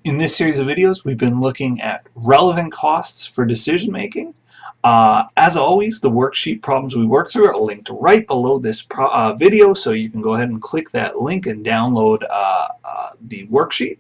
In this series of videos, we've been looking at relevant costs for decision making. As always, the worksheet problems we work through are linked right below this video, so you can go ahead and click that link and download the worksheet.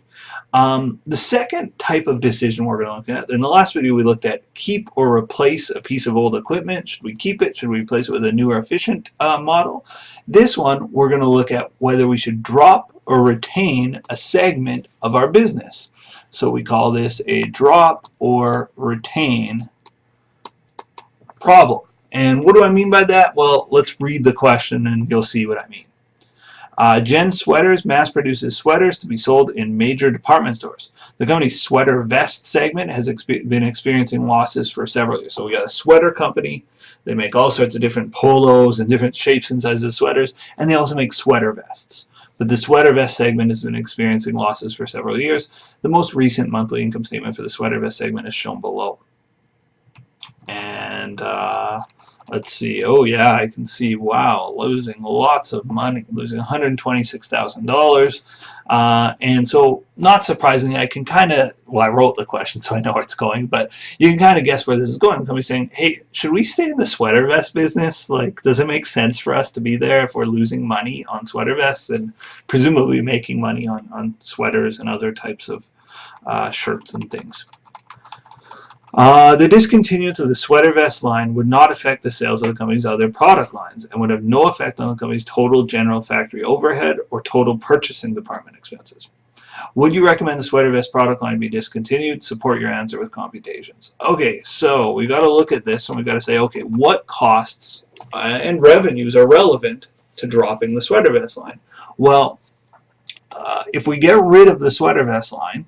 The second type of decision we're going to look at, in the last video we looked at keep or replace a piece of old equipment. Should we keep it? Should we replace it with a newer efficient model? This one we're going to look at whether we should drop or retain a segment of our business. So we call this a drop or retain problem. And what do I mean by that? Well, let's read the question and you'll see what I mean. Jen Sweaters mass produces sweaters to be sold in major department stores. The company's sweater vest segment has been experiencing losses for several years. So we got a sweater company. They make all sorts of different polos and different shapes and sizes of sweaters, and they also make sweater vests. But the sweater vest segment has been experiencing losses for several years. The most recent monthly income statement for the sweater vest segment is shown below. And let's see. Oh yeah, I can see. Wow, losing lots of money, losing $126,000. And so, not surprisingly, I can kind of. Well, I wrote the question, so I know where it's going. But you can kind of guess where this is going. The company's saying, "Hey, should we stay in the sweater vest business? Like, does it make sense for us to be there if we're losing money on sweater vests and presumably making money on sweaters and other types of shirts and things?" The discontinuance of the sweater vest line would not affect the sales of the company's other product lines and would have no effect on the company's total general factory overhead or total purchasing department expenses. Would you recommend the sweater vest product line be discontinued? Support your answer with computations. Okay, so we got to look at this and we got to say, okay, what costs and revenues are relevant to dropping the sweater vest line? Well, if we get rid of the sweater vest line,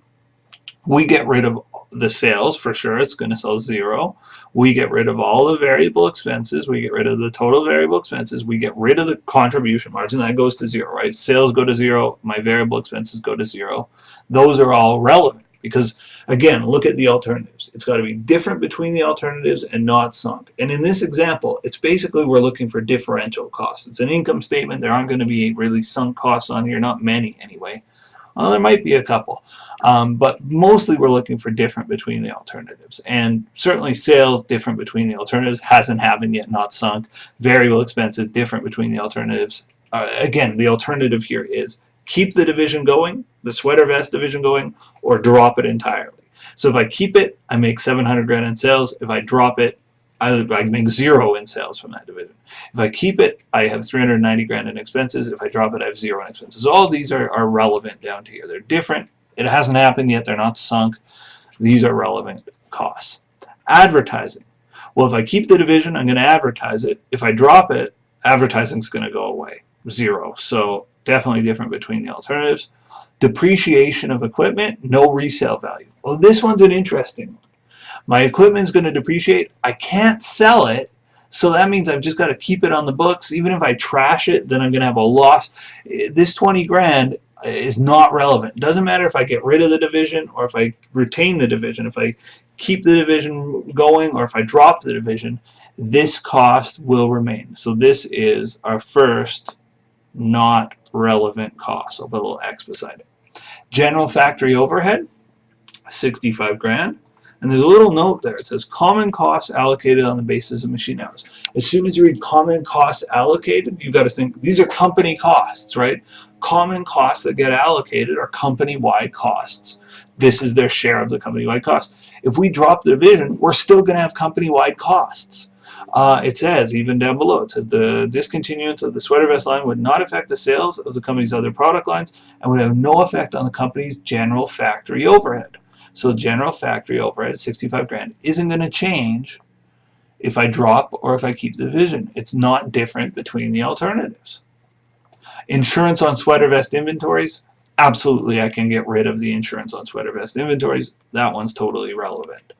we get rid of the sales for sure. It's going to sell zero. We get rid of all the variable expenses. We get rid of the total variable expenses. We get rid of the contribution margin. That goes to zero, right? Sales go to zero. My variable expenses go to zero. Those are all relevant because, again, look at the alternatives. It's got to be different between the alternatives and not sunk. And in this example, it's basically we're looking for differential costs. It's an income statement. There aren't going to be really sunk costs on here, not many anyway. Well, there might be a couple, but mostly we're looking for different between the alternatives. And certainly sales different between the alternatives hasn't happened yet, not sunk. Variable expenses different between the alternatives. Again, the alternative here is keep the division going, the sweater vest division going, or drop it entirely. So if I keep it, I make 700 grand in sales. If I drop it, I make zero in sales from that division. If I keep it, I have 390 grand in expenses. If I drop it, I have zero in expenses. All these are relevant down to here. They're different. It hasn't happened yet. They're not sunk. These are relevant costs. Advertising. Well, if I keep the division, I'm going to advertise it. If I drop it, advertising is going to go away. Zero. So definitely different between the alternatives. Depreciation of equipment, no resale value. Well, this one's an interesting one. My equipment's going to depreciate. I can't sell it, so that means I've just got to keep it on the books. Even if I trash it, then I'm going to have a loss. This 20 grand is not relevant. It doesn't matter if I get rid of the division or if I retain the division. If I keep the division going or if I drop the division, this cost will remain. So this is our first not relevant cost. I'll put a little X beside it. General factory overhead, 65 grand. And there's a little note there. It says common costs allocated on the basis of machine hours. As soon as you read common costs allocated, you've got to think these are company costs, right? Common costs that get allocated are company-wide costs. This is their share of the company-wide costs. If we drop the division, we're still going to have company-wide costs. It says, even down below, it says the discontinuance of the sweater vest line would not affect the sales of the company's other product lines and would have no effect on the company's general factory overhead. So general factory overhead, 65 grand, isn't going to change if I drop or if I keep the division. It's not different between the alternatives. Insurance on sweater vest inventories, absolutely I can get rid of the insurance on sweater vest inventories. That one's totally relevant.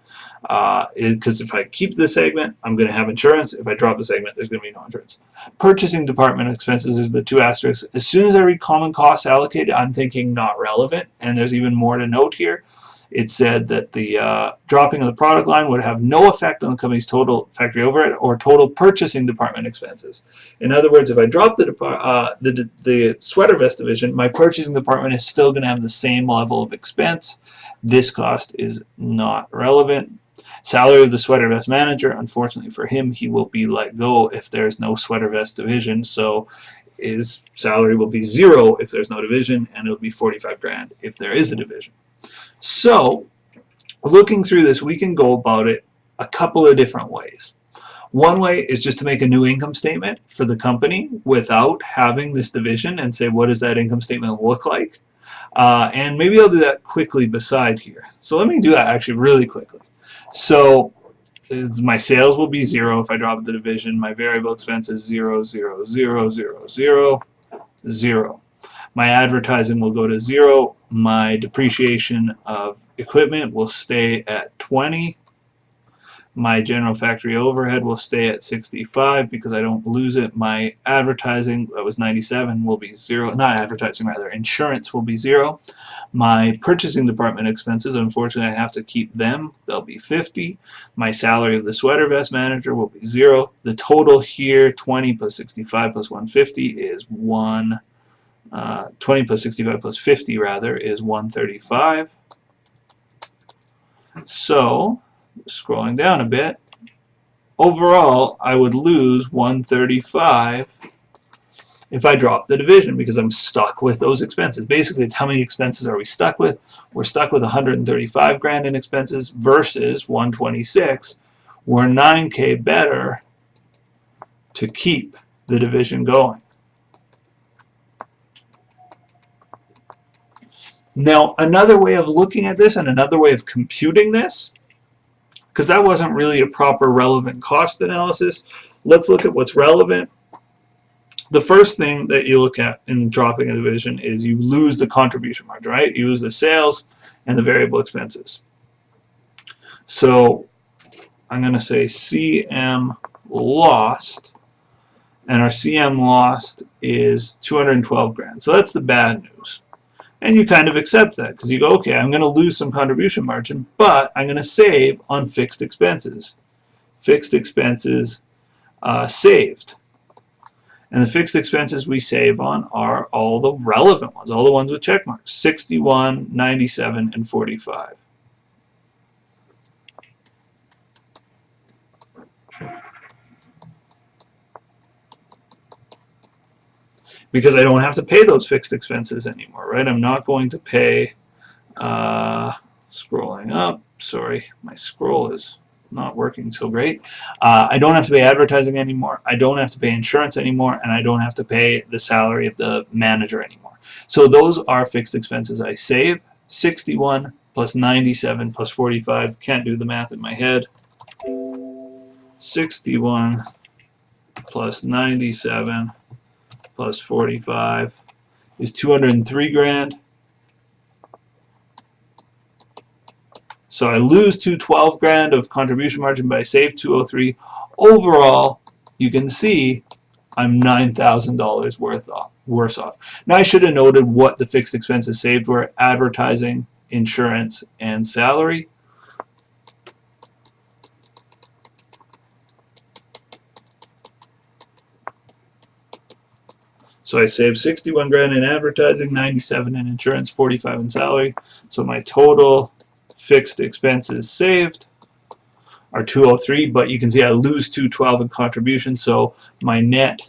Because if I keep the segment, I'm going to have insurance. If I drop the segment, there's going to be no insurance. Purchasing department expenses is the two asterisks. As soon as I read common costs allocated, I'm thinking not relevant. And there's even more to note here. it said that the dropping of the product line would have no effect on the company's total factory overhead or total purchasing department expenses. In other words, if I drop the sweater vest division, my purchasing department is still going to have the same level of expense. This cost is not relevant. Salary of the sweater vest manager, unfortunately for him, he will be let go if there's no sweater vest division, so his salary will be 0 if there's no division, and it'll be 45 grand if there is a division. So, looking through this, we can go about it a couple of different ways. One way is just to make a new income statement for the company without having this division and say, what does that income statement look like? And maybe I'll do that quickly beside here. So let me do that actually really quickly. So my sales will be 0 if I drop the division. My variable expense is 0, 0, 0, 0, 0, 0. My advertising will go to 0. My depreciation of equipment will stay at 20. My general factory overhead will stay at 65 because I don't lose it. My advertising, that was 97, will be 0. Not advertising, rather. Insurance will be 0. My purchasing department expenses, unfortunately, I have to keep them. They'll be 50. My salary of the sweater vest manager will be 0. The total here, 20 plus 65 plus 150 is 20 plus 65 plus 50 rather is 135. So, scrolling down a bit, overall I would lose 135 if I drop the division because I'm stuck with those expenses. Basically, it's how many expenses are we stuck with? We're stuck with 135 grand in expenses versus 126. We're 9K better to keep the division going. Now, another way of looking at this and another way of computing this, because that wasn't really a proper relevant cost analysis, let's look at what's relevant. The first thing that you look at in dropping a division is you lose the contribution margin, right? You lose the sales and the variable expenses. So I'm going to say CM lost, and our CM lost is 212 grand. So that's the bad news. And you kind of accept that because you go, okay, I'm going to lose some contribution margin, but I'm going to save on fixed expenses. Fixed expenses saved. And the fixed expenses we save on are all the relevant ones, all the ones with check marks, 61, 97, and 45. Because I don't have to pay those fixed expenses anymore, right? I'm not going to pay, scrolling up, sorry, my scroll is not working so great. I don't have to pay advertising anymore, I don't have to pay insurance anymore, and I don't have to pay the salary of the manager anymore. So those are fixed expenses I save. 61 plus 97 plus 45, can't do the math in my head. 61 plus 97 plus 45 is 203 grand. So I lose 212 grand of contribution margin, but I save 203. Overall, you can see I'm $9,000 worse off. Now I should have noted what the fixed expenses saved were: advertising, insurance, and salary. So I saved 61 grand in advertising, 97 in insurance, 45 in salary. So my total fixed expenses saved are 203, but you can see I lose 212 in contribution. So my net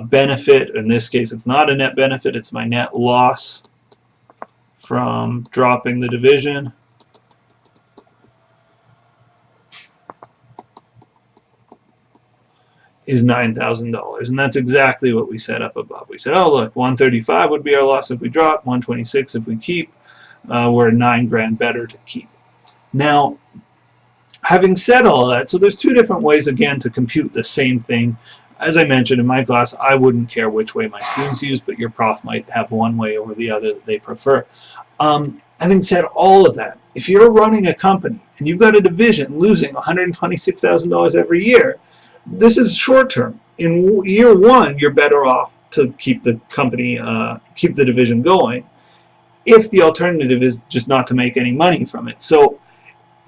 benefit, in this case it's not a net benefit, it's my net loss from dropping the division. Is $9,000, and that's exactly what we set up above. We said, oh look, 135 would be our loss if we drop, 126 if we keep. We're 9 grand better to keep. Now, having said all that, so there's two different ways again to compute the same thing. As I mentioned in my class, I wouldn't care which way my students use, but your prof might have one way over the other that they prefer. Having said all of that, if you're running a company and you've got a division losing $126,000 every year, this is short term. In year one, you're better off to keep the company, keep the division going. if the alternative is just not to make any money from it. So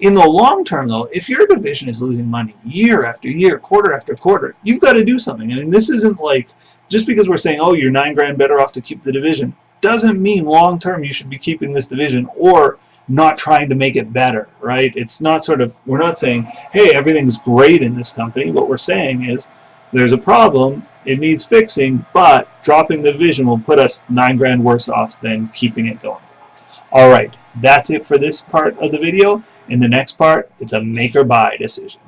in the long term, though, if your division is losing money year after year, quarter after quarter, you've got to do something. I mean, this isn't like, just because we're saying, oh, you're $9,000 better off to keep the division, doesn't mean long term you should be keeping this division or not trying to make it better, right? It's not sort of, we're not saying, hey, everything's great in this company. What we're saying is there's a problem, it needs fixing, but dropping the division will put us $9,000 worse off than keeping it going. All right, that's it for this part of the video. In the next part, it's a make or buy decision.